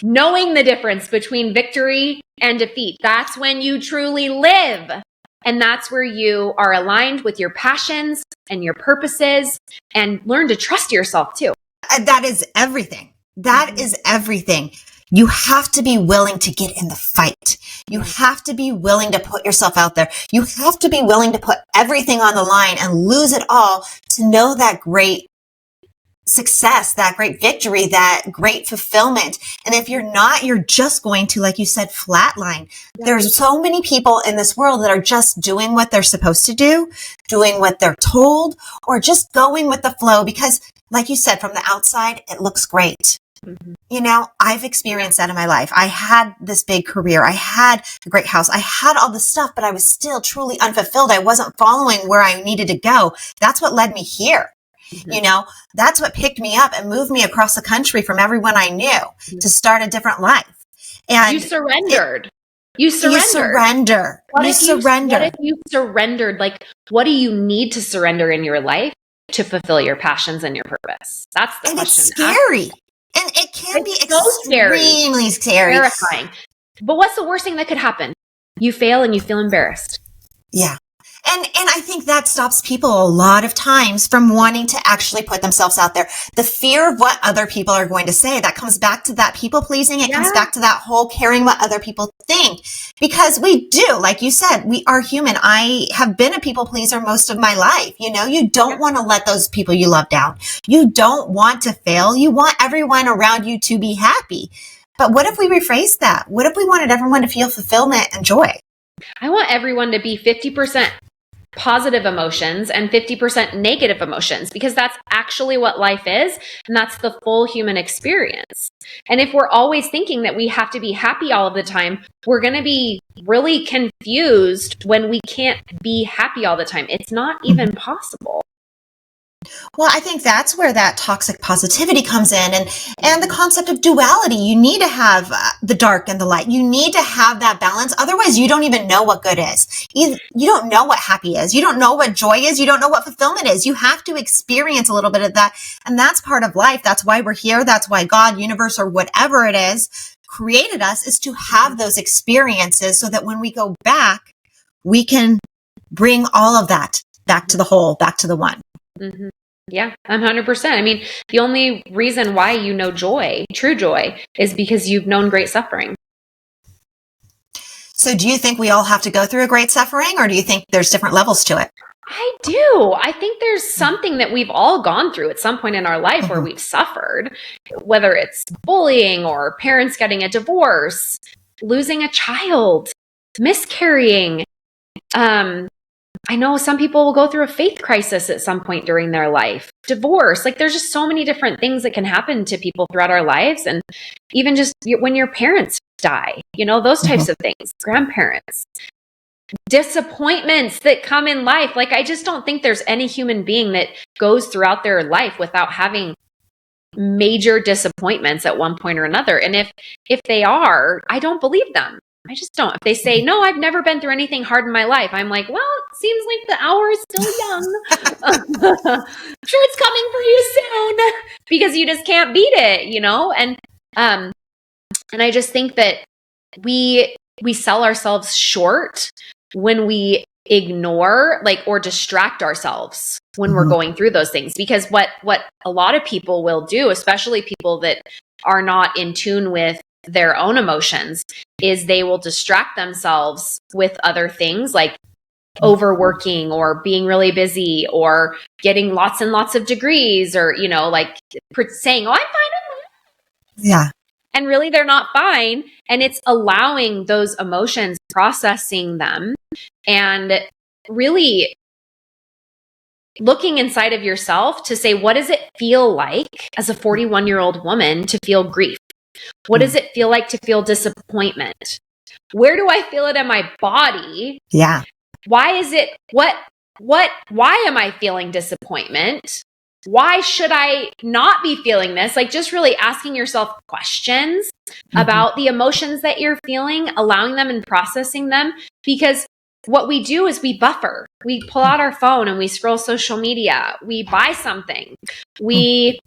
S1: knowing the difference between victory and defeat, that's when you truly live. And that's where you are aligned with your passions and your purposes, and learn to trust yourself too.
S3: That is everything. That is everything. You have to be willing to get in the fight. You have to be willing to put yourself out there. You have to be willing to put everything on the line and lose it all to know that great success, that great victory, that great fulfillment. And if you're not, you're just going to, like you said, flatline. There's so many people in this world that are just doing what they're supposed to do, doing what they're told, or just going with the flow because, like you said, from the outside, it looks great. You know, I've experienced that in my life. I had this big career. I had a great house. I had all this stuff, but I was still truly unfulfilled. I wasn't following where I needed to go. That's what led me here. You know, that's what picked me up and moved me across the country from everyone I knew to start a different life. And
S1: you surrendered. You surrender.
S3: What if you
S1: surrendered? Like, what do you need to surrender in your life to fulfill your passions and your purpose? That's the question.
S3: It's scary. And it can be extremely scary.
S1: Terrifying. But what's the worst thing that could happen? You fail and you feel embarrassed.
S3: Yeah. And I think that stops people a lot of times from wanting to actually put themselves out there. The fear of what other people are going to say, that comes back to that people pleasing. It comes back to that whole caring what other people think, because we do, like you said, we are human. I have been a people pleaser most of my life. You don't want to let those people you love down. You don't want to fail. You want everyone around you to be happy. But what if we rephrase that? What if we wanted everyone to feel fulfillment and joy?
S1: I want everyone to be 50% positive emotions and 50% negative emotions, because that's actually what life is. And that's the full human experience. And if we're always thinking that we have to be happy all of the time, we're going to be really confused when we can't be happy all the time. It's not even possible.
S3: Well, I think that's where that toxic positivity comes in, and the concept of duality. You need to have the dark and the light. You need to have that balance. Otherwise, you don't even know what good is. You don't know what happy is. You don't know what joy is. You don't know what fulfillment is. You have to experience a little bit of that. And that's part of life. That's why we're here. That's why God, universe, or whatever it is created us, is to have those experiences so that when we go back, we can bring all of that back to the whole, back to the one.
S1: Mm-hmm. Yeah, 100%. I mean, the only reason why you know joy, true joy, is because you've known great suffering.
S3: So do you think we all have to go through a great suffering, or do you think there's different levels to it?
S1: I do. I think there's something that we've all gone through at some point in our life where we've suffered, whether it's bullying or parents getting a divorce, losing a child, miscarrying. I know some people will go through a faith crisis at some point during their life, divorce. Like, there's just so many different things that can happen to people throughout our lives. And even just when your parents die, those types of things, grandparents, disappointments that come in life. Like, I just don't think there's any human being that goes throughout their life without having major disappointments at one point or another. And if they are, I don't believe them. I just don't. If they say, no, I've never been through anything hard in my life, I'm like, well, it seems like the hour is still young. I'm sure it's coming for you soon, because you just can't beat it, And I just think that we sell ourselves short when we ignore, or distract ourselves when we're going through those things. Because what a lot of people will do, especially people that are not in tune with their own emotions, is they will distract themselves with other things, like overworking or being really busy or getting lots and lots of degrees, or saying, oh, I'm fine.
S3: Yeah.
S1: And really they're not fine. And it's allowing those emotions, processing them, and really looking inside of yourself to say, what does it feel like as a 41-year-old woman to feel grief? What does it feel like to feel disappointment? Where do I feel it in my body?
S3: Yeah.
S1: Why is it, why am I feeling disappointment? Why should I not be feeling this? Just really asking yourself questions about the emotions that you're feeling, allowing them and processing them. Because what we do is we buffer. We pull out our phone and we scroll social media. We buy something. We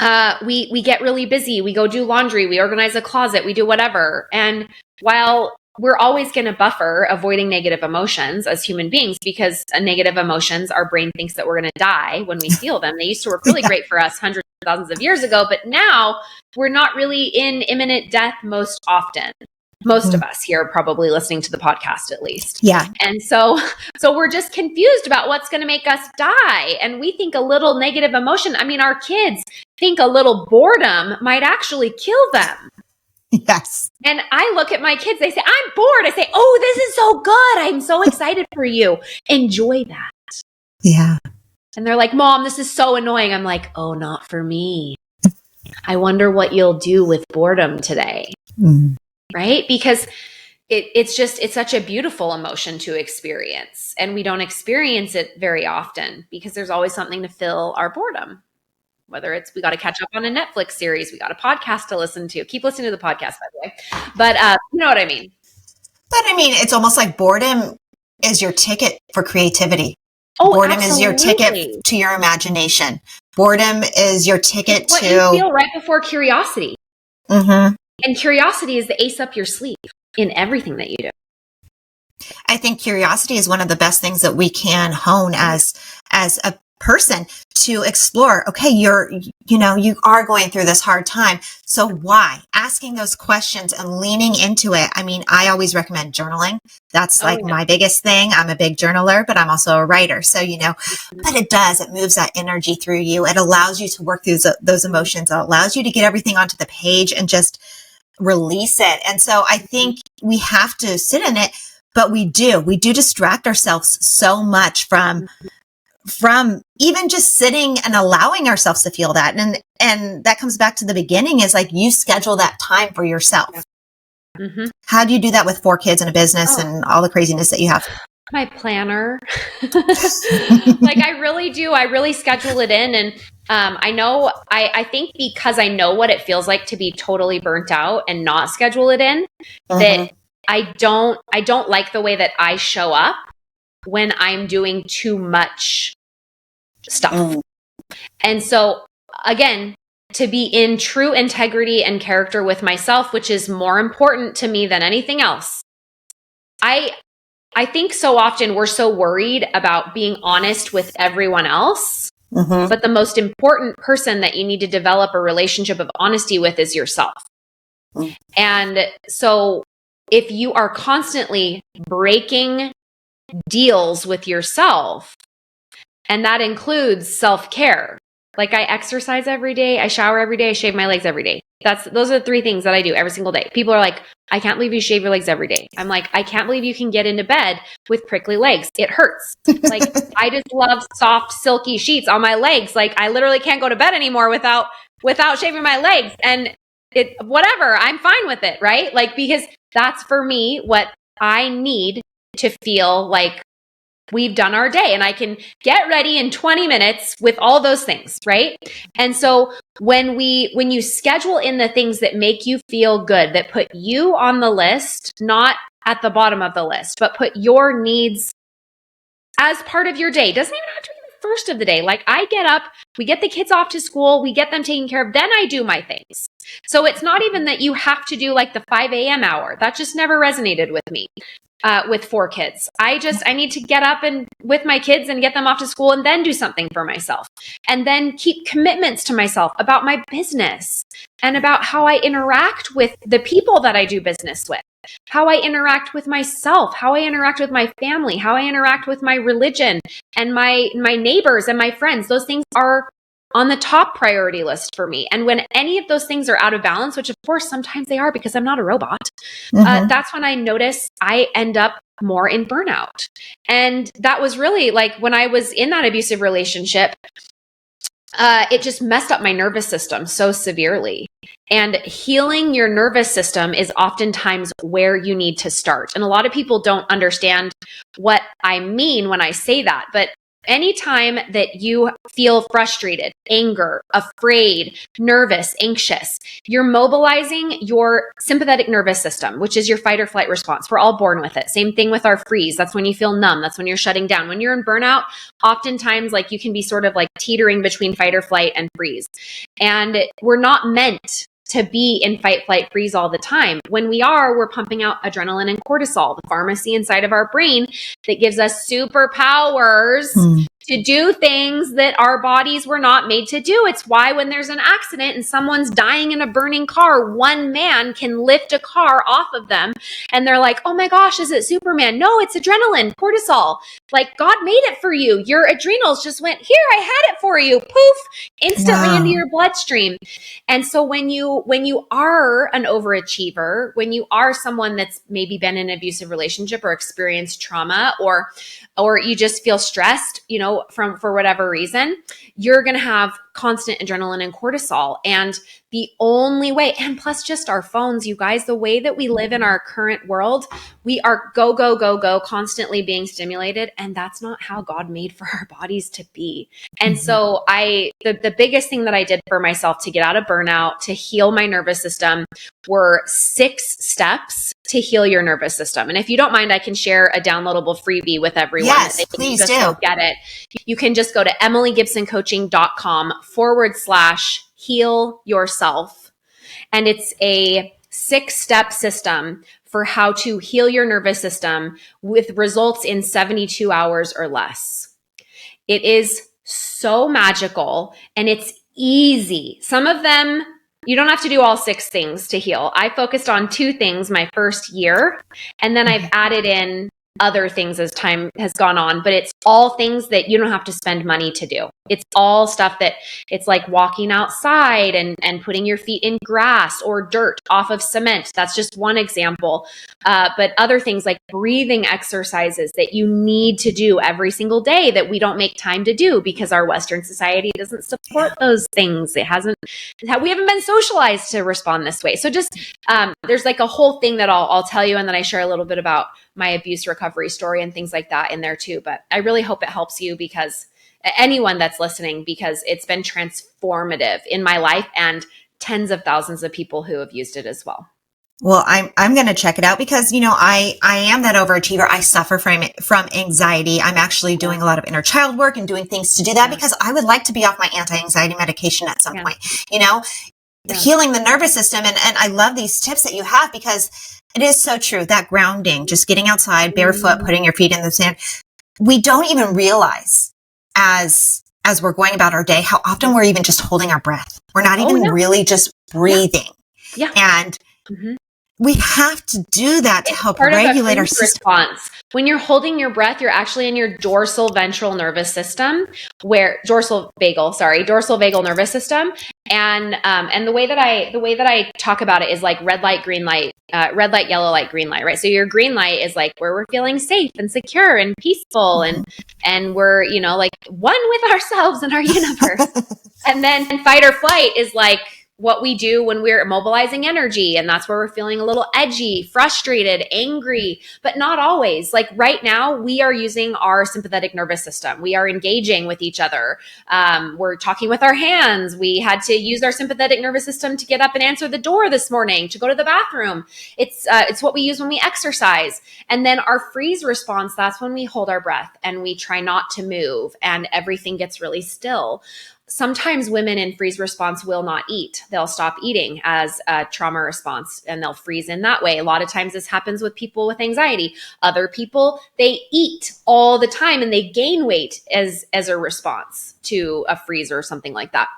S1: get really busy. We go do laundry. We organize a closet. We do whatever. And while we're always going to buffer avoiding negative emotions as human beings, because negative emotions, our brain thinks that we're going to die when we feel them. They used to work really great for us hundreds of thousands of years ago, but now we're not really in imminent death most often. Most of us here are probably listening to the podcast, at least.
S3: Yeah.
S1: And so we're just confused about what's going to make us die. And we think a little negative emotion, our kids think a little boredom might actually kill them.
S3: Yes.
S1: And I look at my kids, they say, I'm bored. I say, oh, this is so good. I'm so excited for you. Enjoy that.
S3: Yeah.
S1: And they're like, Mom, this is so annoying. I'm like, oh, not for me. I wonder what you'll do with boredom today. Right? Because it's such a beautiful emotion to experience. And we don't experience it very often because there's always something to fill our boredom. Whether it's, we got to catch up on a Netflix series, we got a podcast to listen to. Keep listening to the podcast, by the way. But you know what I mean?
S3: But it's almost like boredom is your ticket for creativity.
S1: Oh,
S3: boredom
S1: absolutely.
S3: is your ticket to your imagination. Boredom is your ticket
S1: it's what
S3: to...
S1: you feel right before curiosity. And curiosity is the ace up your sleeve in everything that you do.
S3: I think curiosity is one of the best things that we can hone as a person to explore. Okay, you are going through this hard time. So why? Asking those questions and leaning into it. I mean, I always recommend journaling. That's my biggest thing. I'm a big journaler, but I'm also a writer. So, but it moves that energy through you. It allows you to work through those emotions. It allows you to get everything onto the page and just release it. And so I think we have to sit in it, but we do distract ourselves so much from even just sitting and allowing ourselves to feel that. And that comes back to the beginning is like, you schedule that time for yourself. Mm-hmm. How do you do that with 4 kids and a business and all the craziness that you have?
S1: My planner. I really do. I really schedule it in. And I think because I know what it feels like to be totally burnt out and not schedule it in, that I don't like the way that I show up when I'm doing too much stuff. And so again, to be in true integrity and character with myself, which is more important to me than anything else. I think so often we're so worried about being honest with everyone else, but the most important person that you need to develop a relationship of honesty with is yourself. And so if you are constantly breaking deals with yourself, and that includes self-care. Like I exercise every day, I shower every day, I shave my legs every day. Those are the 3 things that I do every single day. People are like, I can't believe you shave your legs every day. I'm like, I can't believe you can get into bed with prickly legs. It hurts. Like I just love soft, silky sheets on my legs. Like I literally can't go to bed anymore without shaving my legs. And whatever, I'm fine with it, right? Like, because that's for me what I need to feel like we've done our day and I can get ready in 20 minutes with all those things, right? And so when you schedule in the things that make you feel good, that put you on the list, not at the bottom of the list, but put your needs as part of your day, doesn't even have to be the first of the day. Like I get up, we get the kids off to school, we get them taken care of, then I do my things. So it's not even that you have to do like the 5 a.m. hour. That just never resonated with me. With 4 kids. I need to get up and with my kids and get them off to school and then do something for myself and then keep commitments to myself about my business and about how I interact with the people that I do business with, how I interact with myself, how I interact with my family, how I interact with my religion and my neighbors and my friends. Those things are on the top priority list for me. And when any of those things are out of balance, which of course sometimes they are because I'm not a robot, that's when I notice I end up more in burnout. And that was really like when I was in that abusive relationship, it just messed up my nervous system so severely. And healing your nervous system is oftentimes where you need to start. And a lot of people don't understand what I mean when I say that, but anytime that you feel frustrated, anger, afraid, nervous, anxious, you're mobilizing your sympathetic nervous system, which is your fight or flight response. We're all born with it. Same thing with our freeze. That's when you feel numb. That's when you're shutting down. When you're in burnout, oftentimes like you can be sort of like teetering between fight or flight and freeze. And we're not meant to be in fight, flight, freeze all the time. When we are, we're pumping out adrenaline and cortisol, the pharmacy inside of our brain that gives us superpowers to do things that our bodies were not made to do. It's why when there's an accident and someone's dying in a burning car, one man can lift a car off of them and they're like, oh my gosh, is it Superman? No, it's adrenaline, cortisol. Like God made it for you. Your adrenals just went, here, I had it for you. Poof, instantly into your bloodstream. And so when you are an overachiever, when you are someone that's maybe been in an abusive relationship or experienced trauma or you just feel stressed, for whatever reason, you're going to have constant adrenaline and cortisol. And the only way, and plus just our phones, you guys, the way that we live in our current world, we are go, go, go, go, constantly being stimulated. And that's not how God made for our bodies to be. And so the biggest thing that I did for myself to get out of burnout, to heal my nervous system, were 6 steps to heal your nervous system. And if you don't mind, I can share a downloadable freebie with everyone.
S3: Yes, please do.
S1: Get it. You can just go to emilygibsoncoaching.com/heal yourself. And it's a 6-step system for how to heal your nervous system with results in 72 hours or less. It is so magical and it's easy. Some of them, you don't have to do all 6 things to heal. I focused on 2 things my first year, and then I've added in other things as time has gone on, but it's all things that you don't have to spend money to do. It's all stuff that it's like walking outside and putting your feet in grass or dirt off of cement. That's just one example. But other things like breathing exercises that you need to do every single day that we don't make time to do because our Western society doesn't support those things. We haven't been socialized to respond this way. So just, there's like a whole thing that I'll tell you. And then I share a little bit about my abuse recovery story and things like that in there too. But I really hope it helps you, because anyone that's listening, because it's been transformative in my life and tens of thousands of people who have used it as well.
S3: Well, I'm going to check it out because, I am that overachiever. I suffer from anxiety. I'm actually doing a lot of inner child work and doing things to do that because I would like to be off my anti-anxiety medication at some point, healing the nervous system. And I love these tips that you have because it is so true. That grounding, just getting outside barefoot, putting your feet in the sand. We don't even realize as we're going about our day, how often we're even just holding our breath. We're not even really just breathing. Yeah. And we have to do that to help regulate our system.
S1: Response. When you're holding your breath, you're actually in your dorsal ventral nervous system, dorsal vagal nervous system. And the way that I talk about it is like red light, green light, red light, yellow light, green light, right? So your green light is like where we're feeling safe and secure and peaceful and we're, like one with ourselves and our universe. And then fight or flight is like what we do when we're mobilizing energy. And that's where we're feeling a little edgy, frustrated, angry, but not always. Like right now, we are using our sympathetic nervous system. We are engaging with each other. We're talking with our hands. We had to use our sympathetic nervous system to get up and answer the door this morning, to go to the bathroom. It's what we use when we exercise. And then our freeze response, that's when we hold our breath and we try not to move and everything gets really still. Sometimes women in freeze response will not eat. They'll stop eating as a trauma response and they'll freeze in that way. A lot of times this happens with people with anxiety. Other people, they eat all the time and they gain weight as a response to a freeze or something like that.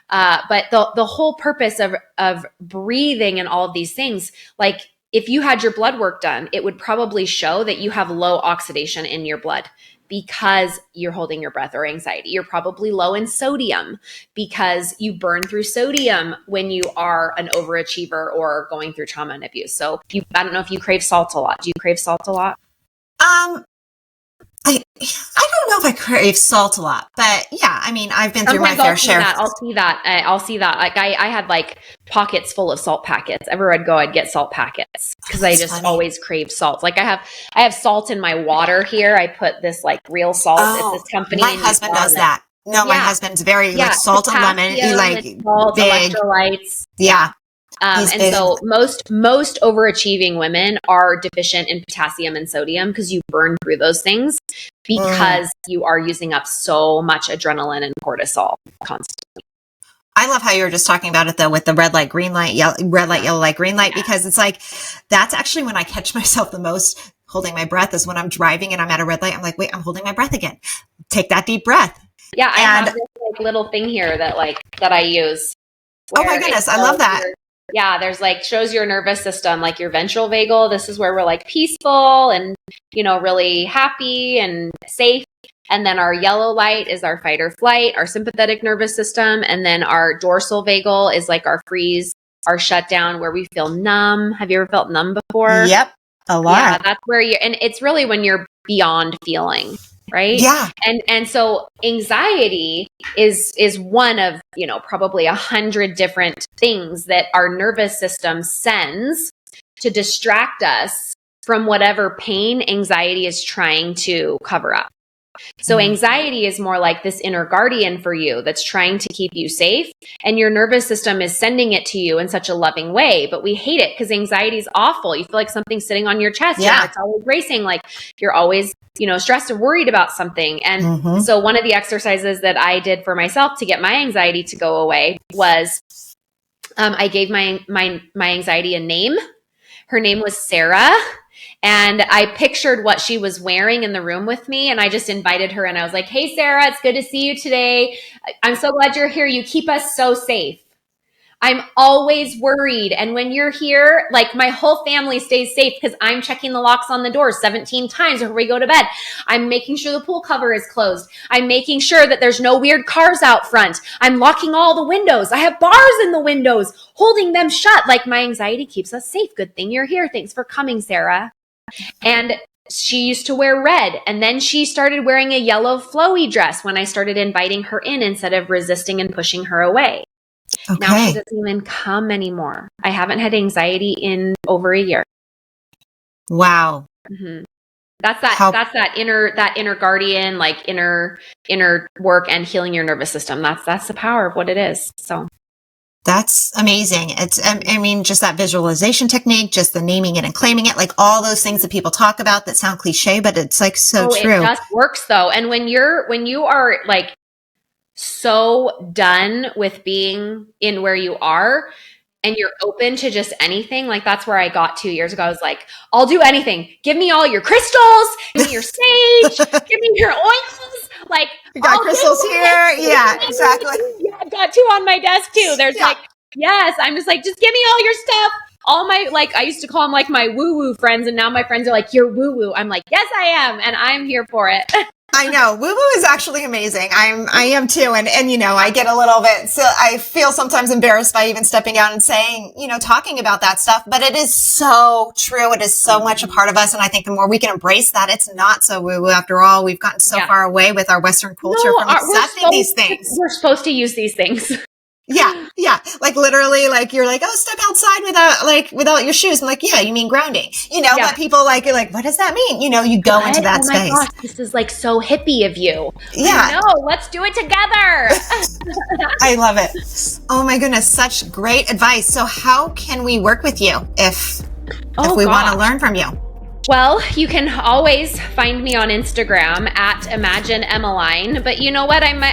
S1: But the whole purpose of breathing and all of these things, like if you had your blood work done, it would probably show that you have low oxidation in your blood because you're holding your breath or anxiety. You're probably low in sodium because you burn through sodium when you are an overachiever or going through trauma and abuse. So I don't know if you crave salt a lot. Do you crave salt a lot?
S3: I don't know if I crave salt a lot, but yeah, I mean, I've been through my fair share.
S1: I'll see that. Like I had like pockets full of salt packets. Everywhere I'd go, I'd get salt packets because I just always crave salt. Like I have salt in my water here. I put this like real salt. It's this company.
S3: My husband does that. No, my husband's very like salt and lemon. He like
S1: salt,
S3: big
S1: electrolytes.
S3: Yeah.
S1: And so most overachieving women are deficient in potassium and sodium because you burn through those things because you are using up so much adrenaline and cortisol constantly.
S3: I love how you were just talking about it though, with the red light, green light, red light, yellow light, green light, because it's like, that's actually when I catch myself the most holding my breath is when I'm driving and I'm at a red light. I'm like, wait, I'm holding my breath again. Take that deep breath.
S1: Yeah. I have this like little thing here that I use.
S3: Oh my goodness. I love that.
S1: Yeah, there's like shows your nervous system, like your ventral vagal. This is where we're like peaceful and, really happy and safe. And then our yellow light is our fight or flight, our sympathetic nervous system. And then our dorsal vagal is like our freeze, our shutdown where we feel numb. Have you ever felt numb before?
S3: Yep, a lot.
S1: Yeah, that's where and it's really when you're beyond feeling. Right?
S3: Yeah.
S1: And so anxiety is one of, probably 100 different things that our nervous system sends to distract us from whatever pain anxiety is trying to cover up. So anxiety is more like this inner guardian for you that's trying to keep you safe. And your nervous system is sending it to you in such a loving way. But we hate it because anxiety is awful. You feel like something's sitting on your chest. Yeah. It's always racing. Like you're always, stressed and worried about something. And so one of the exercises that I did for myself to get my anxiety to go away was I gave my anxiety a name. Her name was Sarah. And I pictured what she was wearing in the room with me. And I just invited her and I was like, hey, Sarah, it's good to see you today. I'm so glad you're here. You keep us so safe. I'm always worried. And when you're here, like my whole family stays safe because I'm checking the locks on the doors 17 times before we go to bed. I'm making sure the pool cover is closed. I'm making sure that there's no weird cars out front. I'm locking all the windows. I have bars in the windows, holding them shut. Like my anxiety keeps us safe. Good thing you're here. Thanks for coming, Sarah. And she used to wear red. And then she started wearing a yellow flowy dress when I started inviting her in instead of resisting and pushing her away. Okay. Now she doesn't even come anymore. I haven't had anxiety in over a year.
S3: Wow.
S1: Mm-hmm. That's that inner guardian, like inner work and healing your nervous system. That's the power of what it is. So
S3: that's amazing. I mean, just that visualization technique, just the naming it and claiming it, like all those things that people talk about that sound cliche, but it's like so true.
S1: It just works though. And when you are like so done with being in where you are and you're open to just anything, like that's where I got 2 years ago. I was like, I'll do anything. Give me all your crystals, give me your sage, give me your oils. Like,
S3: you got crystals here. Yeah, exactly.
S1: Yeah, I've got 2 on my desk too. There's like, yes, I'm just like, just give me all your stuff. All my, like, I used to call them like my woo-woo friends. And now my friends are like, you're woo-woo. I'm like, yes, I am. And I'm here for it.
S3: I know. Woo-woo is actually amazing. I am too. And, you know, I get a little bit, so I feel sometimes embarrassed by even stepping out and saying, you know, talking about that stuff, but it is so true. It is so much a part of us. And I think the more we can embrace that, it's not so woo-woo. After all, we've gotten so far away with our Western culture from accepting these things.
S1: We're supposed to use these things.
S3: Yeah. Yeah. Like literally, like you're like, oh, step outside without your shoes. I'm like, yeah, you mean grounding, you know, but people like, you're like, what does that mean? You know, you go into that space.
S1: Gosh, this is like so hippie of you.
S3: Yeah.
S1: No, let's do it together.
S3: I love it. Oh my goodness. Such great advice. So how can we work with you if we want to learn from you?
S1: Well, you can always find me on Instagram at Imagine Emmeline, but you know what? I'm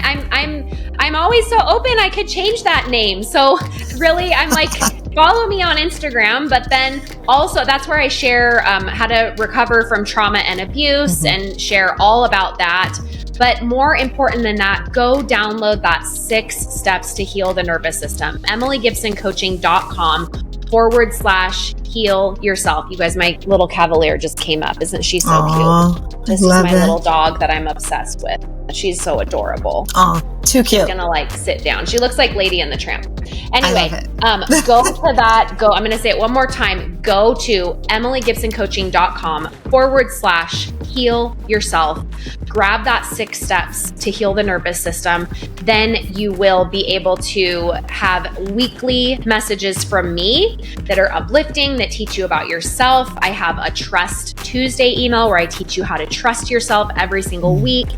S1: always so open. I could change that name. So really, I'm like, follow me on Instagram, but then also that's where I share how to recover from trauma and abuse and share all about that. But more important than that, go download that 6 steps to heal the nervous system. EmilyGibsonCoaching.com/heal yourself. You guys, my little Cavalier just came up. Isn't she so cute? This is my little dog that I'm obsessed with. She's so adorable.
S3: Oh, too cute.
S1: She's gonna like sit down. She looks like Lady and the Tramp. Anyway, go to that. I'm gonna say it one more time. Go to EmilyGibsonCoaching.com/heal yourself. Grab that 6 steps to heal the nervous system. Then you will be able to have weekly messages from me that are uplifting, that teach you about yourself. I have a Trust Tuesday email where I teach you how to trust yourself every single week.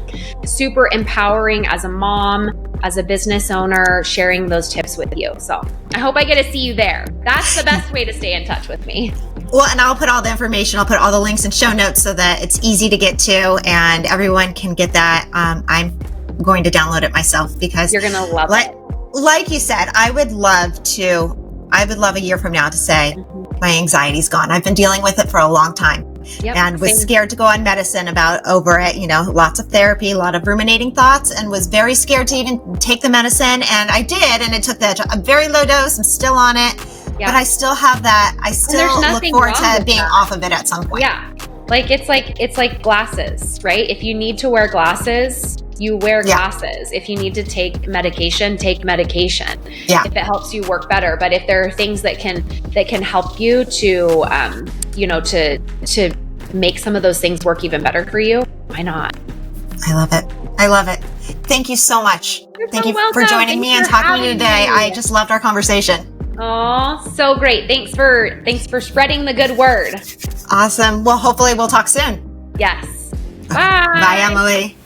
S1: Super empowering as a mom, as a business owner, sharing those tips with you. So I hope I get to see you there. That's the best way to stay in touch with me.
S3: Well, and I'll put all the information, I'll put all the links and show notes so that it's easy to get to and everyone can get that. I'm going to download it myself because
S1: you're going to love it.
S3: Like you said, I would love a year from now to say my anxiety's gone. I've been dealing with it for a long time. Yep, and was scared to go on medicine over it, you know, lots of therapy, a lot of ruminating thoughts, and was very scared to even take the medicine. And I did, and it took a very low dose. I'm still on it, but I still have that. I still look forward to being off of it at some point.
S1: Yeah. Like it's like glasses, right? If you need to wear glasses, you wear glasses. If you need to take medication, take medication. Yeah. If it helps you work better. But if there are things that can help you to to make some of those things work even better for you, why not?
S3: I love it. I love it. Thank you so much. Thank you for joining me and talking to me today. I just loved our conversation.
S1: Oh, so great. Thanks for spreading the good word.
S3: Awesome. Well, hopefully we'll talk soon.
S1: Yes. Bye.
S3: Bye, Emily.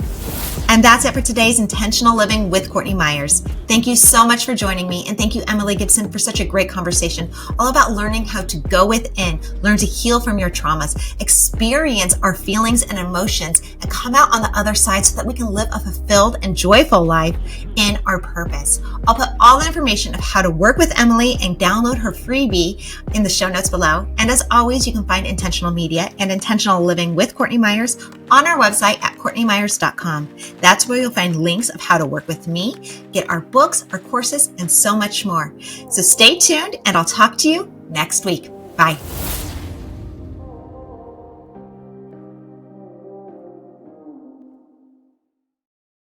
S3: And that's it for today's Intentional Living with Courtney Meyers. Thank you so much for joining me. And thank you, Emily Gibson, for such a great conversation all about learning how to go within, learn to heal from your traumas, experience our feelings and emotions, and come out on the other side so that we can live a fulfilled and joyful life in our purpose. I'll put all the information of how to work with Emily and download her freebie in the show notes below. And as always, you can find Intentional Media and Intentional Living with Courtney Meyers on our website at CourtneyMyers.com. That's where you'll find links of how to work with me, get our books, our courses, and so much more. So stay tuned, and I'll talk to you next week. Bye.